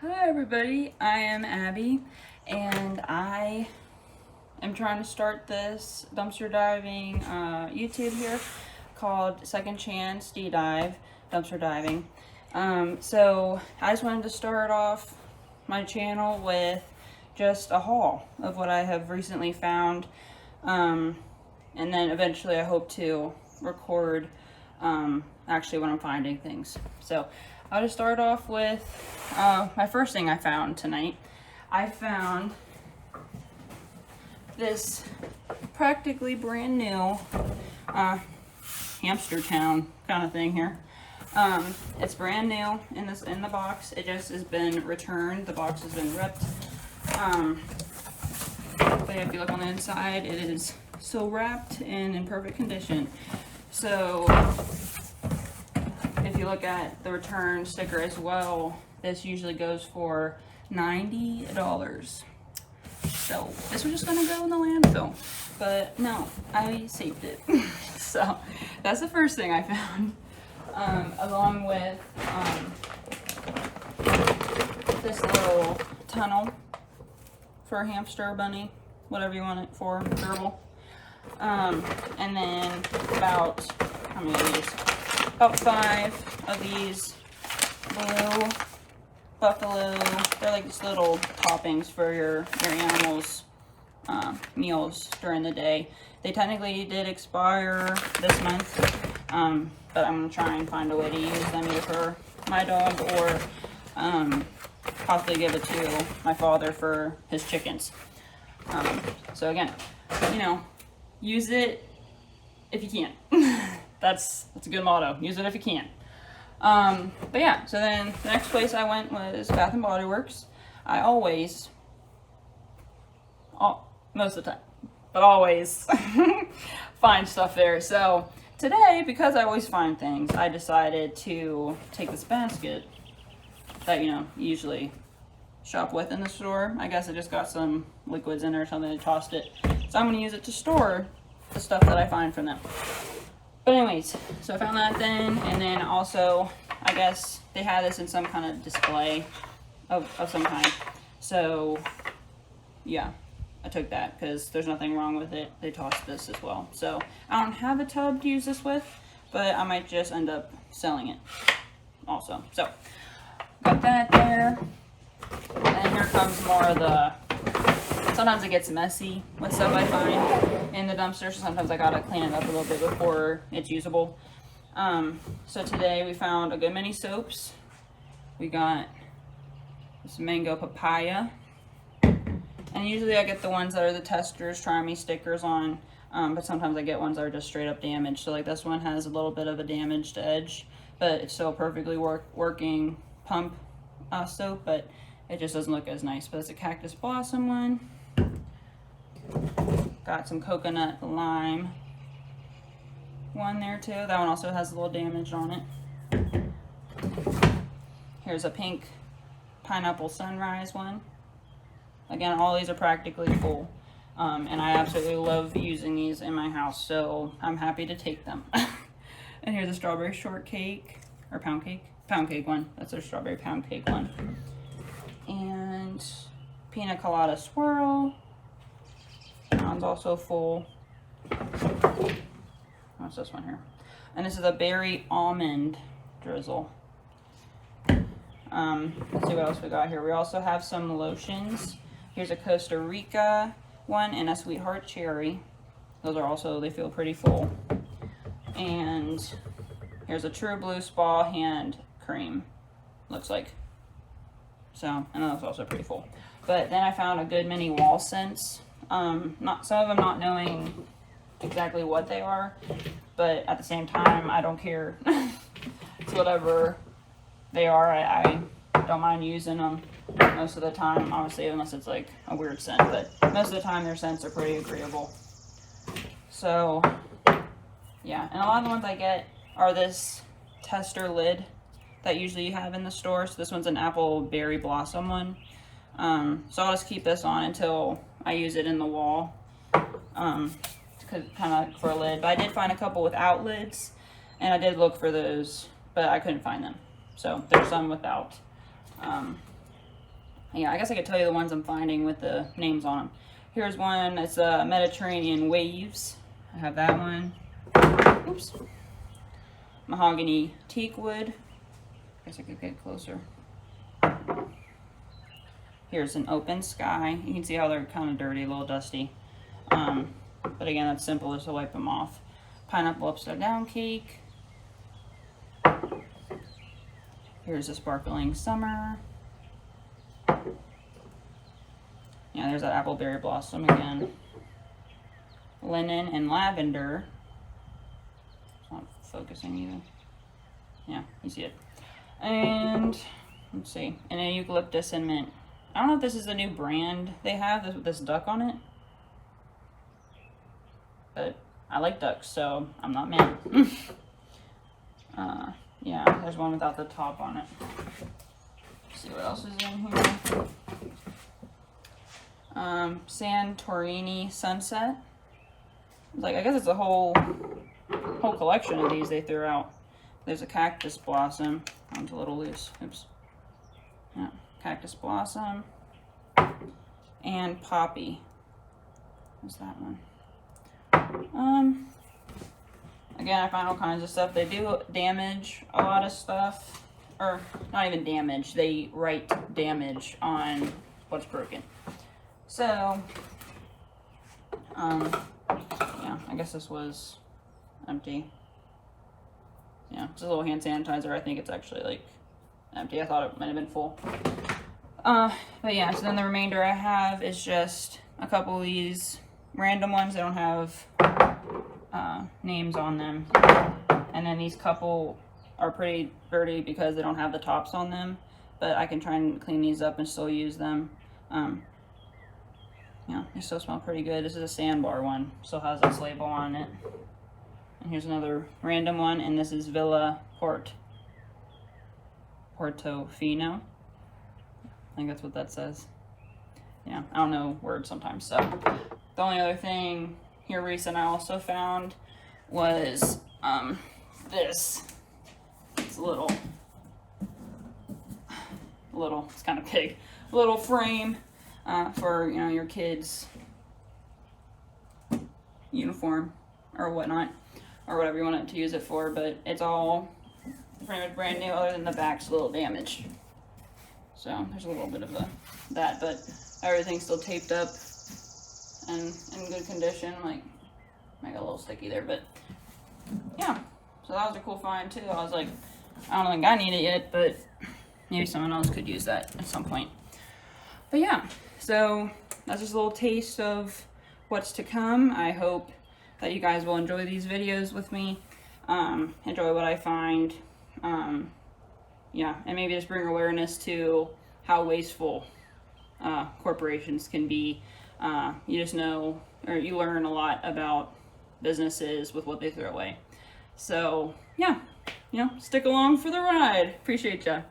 Hi everybody, I am Abby and I am trying to start this dumpster diving YouTube here called Second Chance D-Dive, dumpster diving. So I just wanted to start off my channel with just a haul of what I have recently found, and then eventually I hope to record actually when I'm finding things. So I'll just start off with my first thing I found tonight. I found this practically brand new hamster town kind of thing here. It's brand new in the box. It just has been returned. The box has been ripped. But if you look on the inside, it is still wrapped and in perfect condition. So if you look at the return sticker as well, this usually goes for $90. So this was just gonna go in the landfill, but no, I saved it. So that's the first thing I found, along with this little tunnel for a hamster, bunny, whatever you want it for, gerbil. And then about, how many of these? About 5 of these blue buffalo. They're like these little toppings for your animals' meals during the day. They technically did expire this month, but I'm gonna try and find a way to use them either for my dog or possibly give it to my father for his chickens. So again, you know, use it if you can. That's a good motto. Use it if you can. But yeah, so then the next place I went was Bath and Body Works. I always, most of the time, but always find stuff there. So today, because I always find things, I decided to take this basket that, you know, usually shop with in the store. I guess I just got some liquids in there or something and tossed it. So I'm going to use it to store the stuff that I find from them. But anyways, so I found that then, and then also, I guess they had this in some kind of display of some kind. So, yeah, I took that because there's nothing wrong with it. They tossed this as well. So, I don't have a tub to use this with, but I might just end up selling it also. So, got that there. And here comes more of the, sometimes it gets messy with stuff I find in the dumpster, so sometimes I gotta clean it up a little bit before it's usable. So today we found a good many soaps. We got this mango papaya, and usually I get the ones that are the testers, try me stickers on, but sometimes I get ones that are just straight up damaged. So like this one has a little bit of a damaged edge, but it's still perfectly working pump soap, but it just doesn't look as nice. But it's a cactus blossom one. Got some coconut lime one there too. That one also has a little damage on it. Here's a pink pineapple sunrise one. Again, all these are practically full. And I absolutely love using these in my house, so I'm happy to take them. And here's a strawberry shortcake, or pound cake? Pound cake one. That's a strawberry pound cake one. And pina colada swirl. That one's also full. What's this one here? And this is a berry almond drizzle. Let's see what else we got here. We also have some lotions. Here's a Costa Rica one and a Sweetheart Cherry. Those are also, they feel pretty full. And here's a True Blue Spa hand cream, looks like. So, and that's also pretty full. But then I found a good many wall scents. Not some of them not knowing exactly what they are, but at the same time, I don't care. It's whatever they are. I don't mind using them most of the time, obviously, unless it's like a weird scent. But most of the time, their scents are pretty agreeable. So, yeah. And a lot of the ones I get are this tester lid that usually you have in the store. So this one's an apple berry blossom one. So I'll just keep this on until I use it in the wall, kind of for a lid. But I did find a couple without lids, and I did look for those, but I couldn't find them. So there's some without. Yeah, I guess I could tell you the ones I'm finding with the names on them. Here's one, it's Mediterranean Waves. I have that one. Oops. Mahogany teak wood. I guess I could get closer. Here's an open sky. You can see how they're kind of dirty, a little dusty. But again, that's simple, just to wipe them off. Pineapple upside down cake. Here's a sparkling summer. Yeah, there's that apple berry blossom again. Linen and lavender. It's not focusing either. Yeah, you see it. And let's see, and a eucalyptus and mint. I don't know if this is the new brand they have, this duck on it. But I like ducks, so I'm not mad. Yeah, there's one without the top on it. Let's see what else is in here. Santorini Sunset. Like, I guess it's a whole collection of these they threw out. There's a cactus blossom. One's a little loose. Oops. Yeah, cactus blossom. And poppy. What's that one? Again, I find all kinds of stuff. They do damage a lot of stuff. Or, not even damage. They write damage on what's broken. So, yeah, I guess this was empty. Yeah, it's a little hand sanitizer. I think it's actually, like, empty. I thought it might have been full. But yeah, so then the remainder I have is just a couple of these random ones that don't have names on them. And then these couple are pretty dirty because they don't have the tops on them. But I can try and clean these up and still use them. Yeah, they still smell pretty good. This is a sandbar one. Still has this label on it. And here's another random one, and this is Villa Portofino. I think that's what that says. Yeah, I don't know words sometimes. So the only other thing here recent I also found was this. It's little, it's kind of big. Little frame for, you know, your kids' uniform or whatnot, or whatever you want to use it for, but it's all pretty much brand new other than the back's a little damaged. So there's a little bit of that, but everything's still taped up and in good condition. Like, might get a little sticky there, but yeah. So that was a cool find too. I was like, I don't think I need it yet, but maybe someone else could use that at some point. But yeah, so that's just a little taste of what's to come. I hope that you guys will enjoy these videos with me, enjoy what I find, yeah, and maybe just bring awareness to how wasteful corporations can be. You just know, or you learn a lot about businesses with what they throw away. So yeah, you know, stick along for the ride. Appreciate ya.